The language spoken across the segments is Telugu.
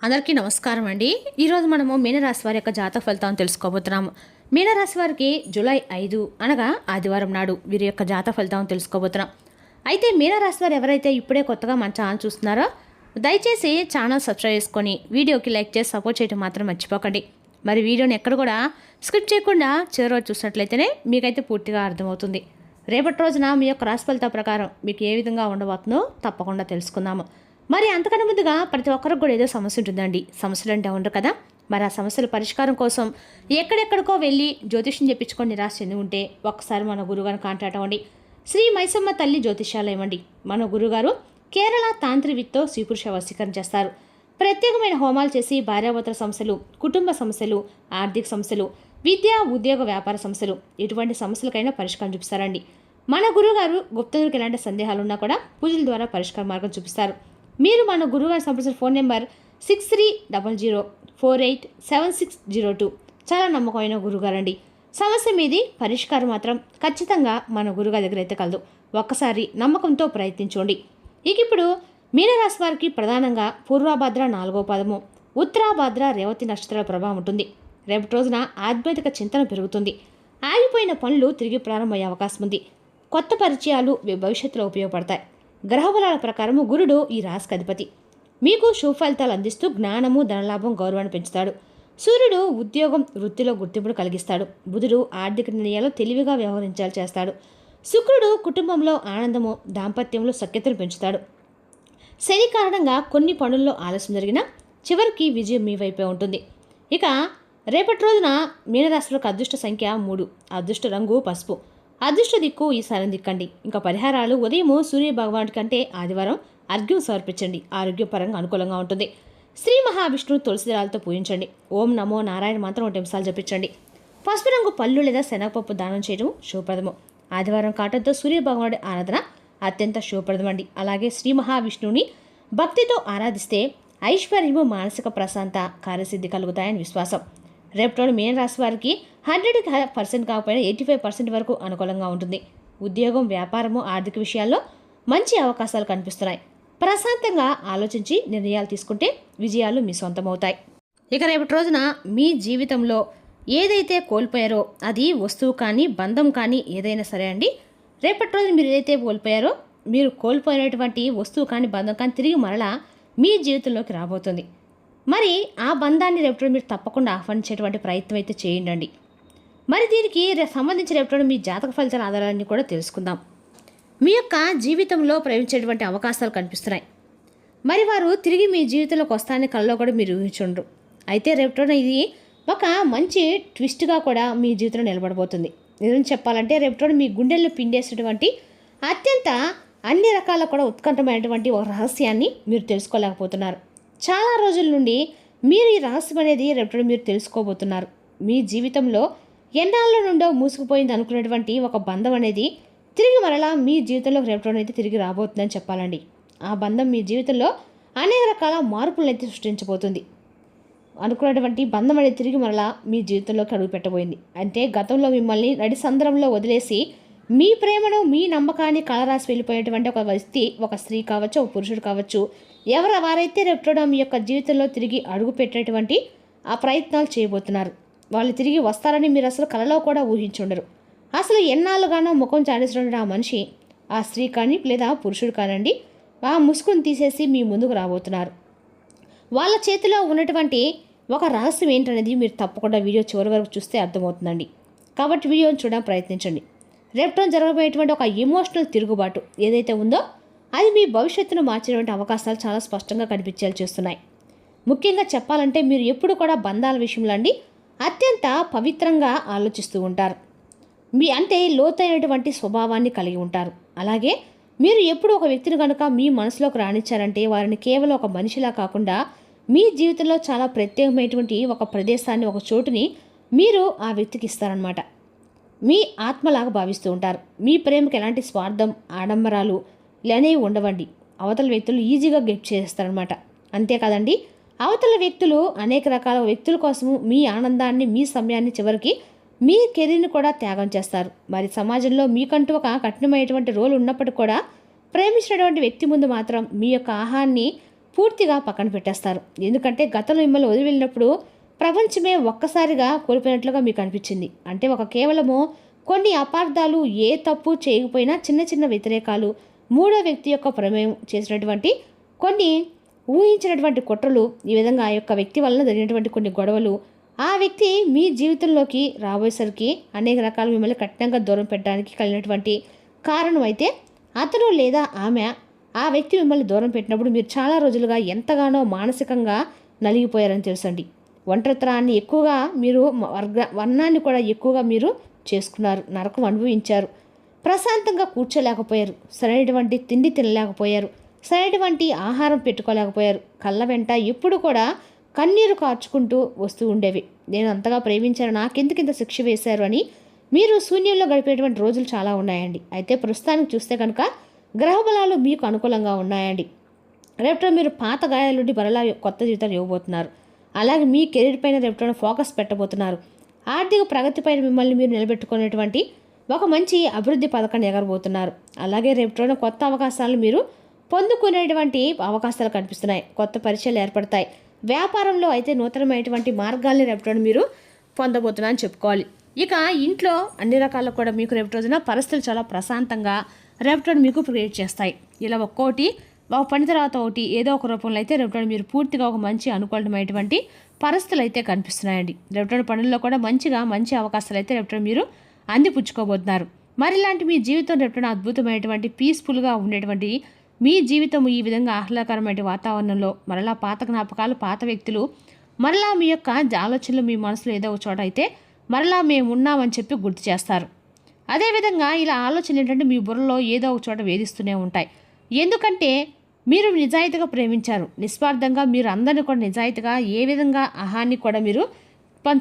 అందరికీ నమస్కారం అండి. ఈరోజు మనము మీనరాశి వారి యొక్క జాతక ఫలితాలను తెలుసుకోబోతున్నాము. మీనరాశి వారికి జూలై 5 అనగా ఆదివారం నాడు వీరి యొక్క జాతక ఫలితాలను తెలుసుకోబోతున్నాం. అయితే మీనరాశి వారు ఎవరైతే ఇప్పుడే కొత్తగా మన ఛానల్ చూస్తున్నారో దయచేసి ఛానల్ సబ్స్క్రైబ్ చేసుకొని వీడియోకి లైక్ చేసి సపోర్ట్ చేయడం మాత్రం మర్చిపోకండి. మరి వీడియోని ఎక్కడ కూడా స్కిప్ చేయకుండా చివరి రోజు చూసినట్లయితేనే మీకైతే పూర్తిగా అర్థమవుతుంది. రేపటి రోజున మీ యొక్క రాశి ఫలితాల ప్రకారం మీకు ఏ విధంగా ఉండబోతుందో తప్పకుండా తెలుసుకుందాము. మరి అంతకన్నా ముందుగా ప్రతి ఒక్కరికి కూడా ఏదో సమస్య ఉంటుందండి. సమస్యలు అంటే ఉండరు కదా. మరి ఆ సమస్యల పరిష్కారం కోసం ఎక్కడెక్కడికో వెళ్ళి జ్యోతిష్యం చెప్పించుకొని నిరాశ చెంది ఉంటే ఒక్కసారి మన గురుగారిని కాంటాక్ట్ అవ్వండి. శ్రీ మైసమ్మ తల్లి జ్యోతిష్యాలయం అండి. మన గురుగారు కేరళ తాంత్రివిత్తో స్త్రీపురుష వశీకరణ చేస్తారు. ప్రత్యేకమైన హోమాలు చేసి భార్యాభర్తల సమస్యలు, కుటుంబ సమస్యలు, ఆర్థిక సమస్యలు, విద్య ఉద్యోగ వ్యాపార సమస్యలు, ఎటువంటి సమస్యలకైనా పరిష్కారం చూపిస్తారండి. మన గురుగారు గుప్తులకు ఎలాంటి సందేహాలు ఉన్నా కూడా పూజల ద్వారా పరిష్కార మార్గం చూపిస్తారు. మీరు మన గురుగారు సంప్రదించిన ఫోన్ నెంబర్ 6300487602. చాలా నమ్మకమైన గురుగారండి. సమస్య మీది పరిష్కారం మాత్రం ఖచ్చితంగా మన గురుగారి దగ్గర అయితే కలదు. ఒక్కసారి నమ్మకంతో ప్రయత్నించండి. ఇప్పుడు మీనరాశి వారికి ప్రధానంగా పూర్వభద్ర 4వ పాదము, ఉత్తరాభద్ర రేవతి నక్షత్రాల ప్రభావం ఉంటుంది. రేపటి రోజున ఆధ్యాత్మిక చింతన పెరుగుతుంది. ఆగిపోయిన పనులు తిరిగి ప్రారంభమయ్యే అవకాశం ఉంది. కొత్త పరిచయాలు భవిష్యత్తులో ఉపయోగపడతాయి. గ్రహబలాల ప్రకారము గురుడు ఈ రాశికి అధిపతి. మీకు శుభ ఫలితాలు అందిస్తూ జ్ఞానము, ధనలాభం, గౌరవాన్ని పెంచుతాడు. సూర్యుడు ఉద్యోగం, వృత్తిలో గుర్తింపును కలిగిస్తాడు. బుధుడు ఆర్థిక నిర్ణయాలు తెలివిగా వ్యవహరించాలి చేస్తాడు. శుక్రుడు కుటుంబంలో ఆనందము, దాంపత్యంలో సఖ్యతను పెంచుతాడు. శని కారణంగా కొన్ని పనుల్లో ఆలస్యం జరిగినా చివరికి విజయం మీ వైపే ఉంటుంది. ఇక రేపటి రోజున మీనరాశులకు అదృష్ట సంఖ్య 3, అదృష్ట రంగు పసుపు, అదృష్ట దిక్కు ఈశాన్యం దిక్కండి. ఇంకా పరిహారాలు ఉదయం సూర్య భగవానుడి కంటే ఆదివారం అర్ఘ్యం సమర్పించండి. ఆరోగ్యపరంగా అనుకూలంగా ఉంటుంది. శ్రీ మహావిష్ణువు తులసి దళాలతో పూజించండి. ఓం నమో నారాయణ మంత్రం 1 నిమిషాలు జపించండి. పసుపు రంగు పళ్ళు లేదా శనగపప్పు దానం చేయడం శుభప్రదము. ఆదివారం కాటంతో సూర్య భగవానుడి ఆరాధన అత్యంత శుభప్రదమండి. అలాగే శ్రీ మహావిష్ణువుని భక్తితో ఆరాధిస్తే ఐశ్వర్యము, మానసిక ప్రశాంత, కార్యసిద్ధి కలుగుతాయని విశ్వాసం. రేపటి మీనరాశి వారికి 100% కాకపోయినా 85% వరకు అనుకూలంగా ఉంటుంది. ఉద్యోగం, వ్యాపారము, ఆర్థిక విషయాల్లో మంచి అవకాశాలు కనిపిస్తున్నాయి. ప్రశాంతంగా ఆలోచించి నిర్ణయాలు తీసుకుంటే విజయాలు మీ సొంతమవుతాయి. ఇక రేపటి రోజున మీ జీవితంలో ఏదైతే కోల్పోయారో అది వస్తువు కానీ బంధం కానీ ఏదైనా సరే అండి. రేపటి రోజు మీరు ఏదైతే కోల్పోయారో మీరు కోల్పోయినటువంటి వస్తువు కానీ బంధం కానీ తిరిగి మరలా మీ జీవితంలోకి రాబోతుంది. మరి ఆ బంధాన్ని రేపటి మీరు తప్పకుండా ఆహ్వానించేటువంటి ప్రయత్నం అయితే చేయండి. మరి దీనికి సంబంధించి రేపటి మీ జాతక ఫలితాల ఆధారాన్ని కూడా తెలుసుకుందాం. మీ యొక్క జీవితంలో ప్రవేశించేటువంటి అవకాశాలు కనిపిస్తున్నాయి. మరి వారు తిరిగి మీ జీవితంలోకి వస్తానని కళ్ళలో కూడా మీరు ఊహించుండ్రు. అయితే రేపటి ఇది ఒక మంచి ట్విస్ట్గా కూడా మీ జీవితంలో నిలబడబోతుంది. నిజం చెప్పాలంటే రేపటి మీ గుండెల్లో పిండేసేటువంటి అత్యంత అన్ని రకాల కూడా ఉత్కంఠమైనటువంటి ఒక రహస్యాన్ని మీరు తెలుసుకోలేకపోతున్నారు. చాలా రోజుల నుండి మీరు ఈ రహస్యం అనేది రేపటి మీరు తెలుసుకోబోతున్నారు. మీ జీవితంలో ఎన్నాళ్ళ నుండో మూసుకుపోయింది అనుకునేటువంటి ఒక బంధం అనేది తిరిగి మరలా మీ జీవితంలో రేపటి అయితే తిరిగి రాబోతుందని చెప్పాలండి. ఆ బంధం మీ జీవితంలో అనేక రకాల మార్పులను అయితే సృష్టించబోతుంది. అనుకున్నటువంటి బంధం అనేది తిరిగి మరలా మీ జీవితంలోకి అడుగు పెట్టబోయింది. అంటే గతంలో మిమ్మల్ని నడిసంద్రంలో వదిలేసి మీ ప్రేమను, మీ నమ్మకాన్ని కలరాసి వెళ్ళిపోయేటువంటి ఒక వ్యక్తి, ఒక స్త్రీ కావచ్చు, ఒక పురుషుడు కావచ్చు, వారైతే రేపటి మీ యొక్క జీవితంలో తిరిగి అడుగు పెట్టేటువంటి ఆ ప్రయత్నాలు చేయబోతున్నారు. వాళ్ళు తిరిగి వస్తారని మీరు అసలు కలలో కూడా ఊహించుండరు. అసలు ఎన్నాళ్ళుగానో ముఖం చాడేసినటువంటి ఆ మనిషి, ఆ స్త్రీ కానీ లేదా పురుషుడు కానండి, ఆ ముసుగును తీసేసి మీ ముందుకు రాబోతున్నారు. వాళ్ళ చేతిలో ఉన్నటువంటి ఒక రహస్యం ఏంటనేది మీరు తప్పకుండా వీడియో చివరి వరకు చూస్తే అర్థమవుతుందండి. కాబట్టి వీడియోని చూడడానికి ప్రయత్నించండి. రేపటి జరగబోయేటువంటి ఒక ఎమోషనల్ తిరుగుబాటు ఏదైతే ఉందో అది మీ భవిష్యత్తును మార్చేటువంటి అవకాశాలు చాలా స్పష్టంగా కనిపించేలా చేస్తున్నాయి. ముఖ్యంగా చెప్పాలంటే మీరు ఎప్పుడు కూడా బంధాల విషయంలో అండి అత్యంత పవిత్రంగా ఆలోచిస్తూ ఉంటారు. మీ అంటే లోతైనటువంటి స్వభావాన్ని కలిగి ఉంటారు. అలాగే మీరు ఎప్పుడు ఒక వ్యక్తిని కనుక మీ మనసులోకి రాణించారంటే వారిని కేవలం ఒక మనిషిలా కాకుండా మీ జీవితంలో చాలా ప్రత్యేకమైనటువంటి ఒక ప్రదేశాన్ని, ఒక చోటుని మీరు ఆ వ్యక్తికి ఇస్తారనమాట. మీ ఆత్మలాగా భావిస్తూ ఉంటారు. మీ ప్రేమకు ఎలాంటి స్వార్థం, ఆడంబరాలు అనేవి ఉండవండి. అవతల వ్యక్తులు ఈజీగా గెట్ చేస్తారనమాట. అంతేకాదండి, అవతల వ్యక్తులు అనేక రకాల వ్యక్తుల కోసము మీ ఆనందాన్ని, మీ సమయాన్ని, చివరికి మీ కెరీర్ని కూడా త్యాగం చేస్తారు. మరి సమాజంలో మీకంటూ ఒక కఠినమైనటువంటి రోల్ ఉన్నప్పటికీ కూడా ప్రేమించినటువంటి వ్యక్తి ముందు మాత్రం మీ యొక్క ఆహాన్ని పూర్తిగా పక్కన పెట్టేస్తారు. ఎందుకంటే గతంలో మిమ్మల్ని వదిలి వెళ్ళినప్పుడు ప్రపంచమే ఒక్కసారిగా కోల్పోయినట్లుగా మీకు అనిపించింది. అంటే కేవలము కొన్ని అపార్థాలు, ఏ తప్పు చేయకపోయినా చిన్న చిన్న వ్యతిరేకాలు, మూడో వ్యక్తి యొక్క ప్రమేయం చేసినటువంటి కొన్ని ఊహించినటువంటి కుట్రలు, ఈ విధంగా ఆ యొక్క వ్యక్తి వలన జరిగినటువంటి కొన్ని గొడవలు, ఆ వ్యక్తి మీ జీవితంలోకి రాబోయేసరికి అనేక రకాల మిమ్మల్ని కఠినంగా దూరం పెట్టడానికి కలిగినటువంటి కారణం అయితే అతను లేదా ఆమె ఆ వ్యక్తి మిమ్మల్ని దూరం పెట్టినప్పుడు మీరు చాలా రోజులుగా ఎంతగానో మానసికంగా నలిగిపోయారని తెలుసండి. ఒంటరితనాన్ని ఎక్కువగా మీరు వర్ణాన్ని కూడా ఎక్కువగా మీరు చేసుకున్నారు, నరకం అనుభవించారు, ప్రశాంతంగా కూర్చోలేకపోయారు, సరైనటువంటి తిండి తినలేకపోయారు, సరైనటువంటి ఆహారం పెట్టుకోలేకపోయారు, కళ్ళ వెంట ఎప్పుడు కూడా కన్నీరు కార్చుకుంటూ వస్తూ ఉండేవి. నేను అంతగా ప్రేమించాను, నాకెందుకింత శిక్ష వేశారు అని మీరు శూన్యంలో గడిపేటువంటి రోజులు చాలా ఉన్నాయండి. అయితే ప్రస్తుతానికి చూస్తే కనుక గ్రహబలాలు మీకు అనుకూలంగా ఉన్నాయండి. రేపటి మీరు పాత గాయాల నుండి మరలా కొత్త జీవితాలు ఇవ్వబోతున్నారు. అలాగే మీ కెరీర్ పైన రేపటి ఫోకస్ పెట్టబోతున్నారు. ఆర్థిక ప్రగతిపైన మిమ్మల్ని మీరు నిలబెట్టుకునేటువంటి ఒక మంచి అభివృద్ధి పథకాన్ని ఎగరబోతున్నారు. అలాగే రేపటి కొత్త అవకాశాలను మీరు పొందుకునేటువంటి అవకాశాలు కనిపిస్తున్నాయి. కొత్త పరిచయాలు ఏర్పడతాయి. వ్యాపారంలో అయితే నూతనమైనటువంటి మార్గాల్ని రేపటి మీరు పొందబోతున్నారని చెప్పుకోవాలి. ఇక ఇంట్లో అన్ని రకాల కూడా మీకు రేపటి రోజున పరిస్థితులు చాలా ప్రశాంతంగా రేపటి మీకు క్రియేట్ చేస్తాయి. ఇలా ఒక్కోటి ఒక పని తర్వాత ఒకటి ఏదో ఒక రూపంలో అయితే రేపటి మీరు పూర్తిగా ఒక మంచి అనుకూలమైనటువంటి పరిస్థితులు అయితే కనిపిస్తున్నాయండి. రేపటి పనుల్లో కూడా మంచి అవకాశాలు అయితే రేపటి మీరు అందిపుచ్చుకోబోతున్నారు. మరి ఇలాంటి మీ జీవితం రేపటి అద్భుతమైనటువంటి పీస్ఫుల్గా ఉండేటువంటి మీ జీవితం ఈ విధంగా ఆహ్లాదకరమైన వాతావరణంలో మరలా పాత జ్ఞాపకాలు, పాత వ్యక్తులు, మరలా మీ యొక్క ఆలోచనలు మీ మనసులో ఏదో ఒక చోట అయితే మరలా మేము ఉన్నామని చెప్పి గుర్తు చేస్తారు. అదేవిధంగా ఇలా ఆలోచన ఏంటంటే మీ బుర్రలో ఏదో ఒక చోట వేధిస్తూనే ఉంటాయి. ఎందుకంటే మీరు నిజాయితీగా ప్రేమించారు, నిస్వార్థంగా మీరు అందరినీ కూడా నిజాయితీగా ఏ విధంగా అహాన్ని కూడా మీరు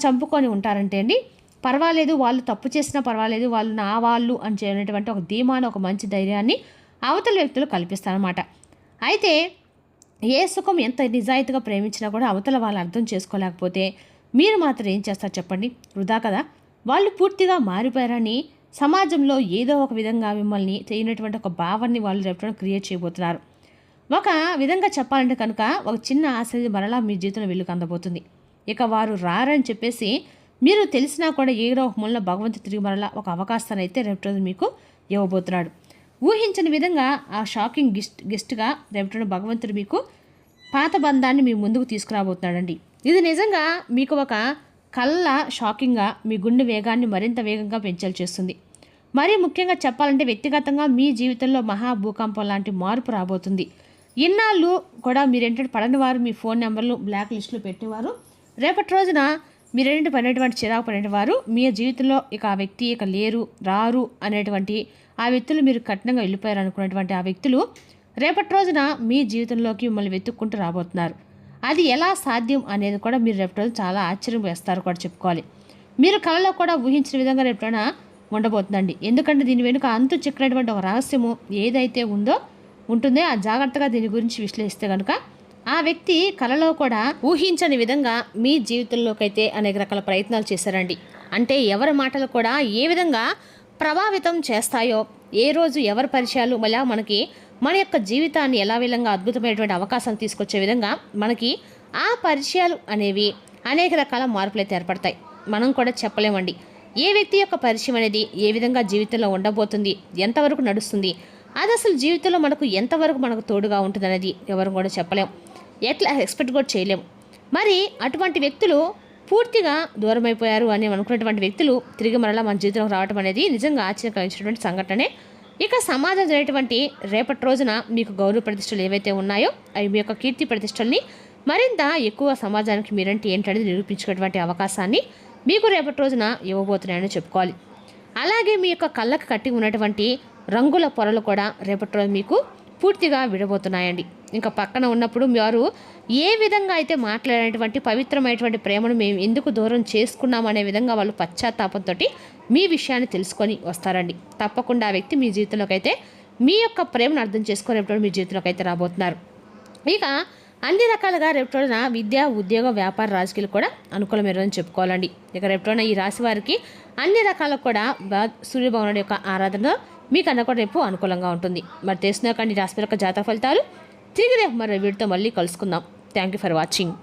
చంపుకొని ఉంటారంటే అండి, పర్వాలేదు వాళ్ళు తప్పు చేసినా పర్వాలేదు, వాళ్ళు నా వాళ్ళు అని చేయనటువంటి ఒక ధీమాను, ఒక మంచి ధైర్యాన్ని అవతల వ్యక్తులు కల్పిస్తారన్నమాట. అయితే ఏ సుఖం ఎంత నిజాయితీగా ప్రేమించినా కూడా అవతల వాళ్ళు అర్థం చేసుకోలేకపోతే మీరు మాత్రం ఏం చేస్తారు చెప్పండి? వృధా కదా. వాళ్ళు పూర్తిగా మారిపోయారని సమాజంలో ఏదో ఒక విధంగా మిమ్మల్ని చేయనటువంటి ఒక భావాన్ని వాళ్ళు రేపటి క్రియేట్ చేయబోతున్నారు. ఒక విధంగా చెప్పాలంటే కనుక ఒక చిన్న ఆశ మరలా మీ జీవితంలో వెలుగు అందబోతుంది. ఇక వారు రారని చెప్పేసి మీరు తెలిసినా కూడా ఏదో ఒక మూలన భగవంతుడు తిరిగి మరలా ఒక అవకాశాన్ని అయితే రేపటి మీకు ఇవ్వబోతున్నాడు. ఊహించని విధంగా ఆ షాకింగ్ గెస్ట్గా రేపటి భగవంతుడు మీకు పాత బంధాన్ని మీ ముందుకు తీసుకురాబోతున్నాడండి. ఇది నిజంగా మీకు ఒక కళ్ళ షాకింగ్గా మీ గుండె వేగాన్ని మరింత వేగంగా పెంచేలా చేస్తుంది. మరీ ముఖ్యంగా చెప్పాలంటే వ్యక్తిగతంగా మీ జీవితంలో మహాభూకంపం లాంటి మార్పు రాబోతుంది. ఇన్నాళ్ళు కూడా మీరేంటంటే పడని వారు మీ ఫోన్ నెంబర్లు బ్లాక్ లిస్టులో పెట్టేవారు, రేపటి రోజున మీరేంటి పడినటువంటి చిరాకు పడినవారు మీ జీవితంలో ఇక ఆ వ్యక్తి ఇక లేరు, రారు అనేటువంటి ఆ వ్యక్తులు మీరు కఠినంగా వెళ్ళిపోయారు అనుకున్నటువంటి ఆ వ్యక్తులు రేపటి రోజున మీ జీవితంలోకి మిమ్మల్ని వెతుక్కుంటూ రాబోతున్నారు. అది ఎలా సాధ్యం అనేది కూడా మీరు రేపటి రోజు చాలా ఆశ్చర్యం వేస్తారు కూడా చెప్పుకోవాలి. మీరు కళలో కూడా ఊహించిన విధంగా రేపటిన ఉండబోతుందండి. ఎందుకంటే దీని వెనుక అంతు చిక్కినటువంటి ఒక రహస్యము ఏదైతే ఉందో ఉంటుందో ఆ జాగ్రత్తగా దీని గురించి విశ్లేషిస్తే కనుక ఆ వ్యక్తి కళలో కూడా ఊహించని విధంగా మీ జీవితంలోకి అయితే అనేక రకాల ప్రయత్నాలు చేశారండి. అంటే ఎవరి మాటలు కూడా ఏ విధంగా ప్రభావితం చేస్తాయో, ఏ రోజు ఎవరి పరిచయాలు మళ్ళీ మనకి మన యొక్క జీవితాన్ని ఎలా విధంగా అద్భుతమైనటువంటి అవకాశం తీసుకొచ్చే విధంగా మనకి ఆ పరిచయాలు అనేవి అనేక రకాల మార్పులు అయితే ఏర్పడతాయి. మనం కూడా చెప్పలేమండి ఏ వ్యక్తి యొక్క పరిచయం అనేది ఏ విధంగా జీవితంలో ఉండబోతుంది, ఎంతవరకు నడుస్తుంది, అది అసలు జీవితంలో మనకు ఎంతవరకు మనకు తోడుగా ఉంటుంది అనేది ఎవరు కూడా చెప్పలేం, ఎట్లా ఎక్స్పెక్ట్ కూడా చేయలేము. మరి అటువంటి వ్యక్తులు పూర్తిగా దూరం అయిపోయారు అని అనుకున్నటువంటి వ్యక్తులు తిరిగి మరలా మన జీవితంలో రావడం అనేది నిజంగా ఆశ్చర్యం కలిగించినటువంటి సంఘటనే. ఇక సమాజం జరిగేటువంటి రేపటి రోజున మీకు గౌరవ ప్రతిష్టలు ఏవైతే ఉన్నాయో అవి మీ యొక్క కీర్తి ప్రతిష్టల్ని మరింత ఎక్కువ సమాజానికి మీరంటే ఏంటనేది నిరూపించుకునేటువంటి అవకాశాన్ని మీకు రేపటి రోజున ఇవ్వబోతున్నాయని చెప్పుకోవాలి. అలాగే మీ యొక్క కళ్ళకు కట్టి ఉన్నటువంటి రంగుల పొరలు కూడా రేపటి రోజు మీకు పూర్తిగా విడబోతున్నాయండి. ఇంకా పక్కన ఉన్నప్పుడు వారు ఏ విధంగా అయితే మాట్లాడేటువంటి పవిత్రమైనటువంటి ప్రేమను మేము ఎందుకు దూరం చేసుకున్నాం అనే విధంగా వాళ్ళు పశ్చాత్తాపంతో మీ విషయాన్ని తెలుసుకొని వస్తారండి. తప్పకుండా ఆ వ్యక్తి మీ జీవితంలోకి అయితే మీ యొక్క ప్రేమను అర్థం చేసుకునేప్పుడు మీ జీవితంలోకి అయితే రాబోతున్నారు. ఇక అన్ని రకాలుగా రేపు రోజున విద్య, ఉద్యోగ, వ్యాపార, రాజకీయాలు కూడా అనుకూలమేరని చెప్పుకోవాలండి. ఇక రేపు రోజున ఈ రాశి వారికి అన్ని రకాలకు కూడా సూర్యభగవానుడి యొక్క ఆరాధన మీకు అన్న కూడా రేపు అనుకూలంగా ఉంటుంది. మరి తెలిసిన కానీ రాశి యొక్క జాతక ఫలితాలు తిరిగి రేపు మరో వీడితో మళ్ళీ కలుసుకుందాం. Thank you for watching.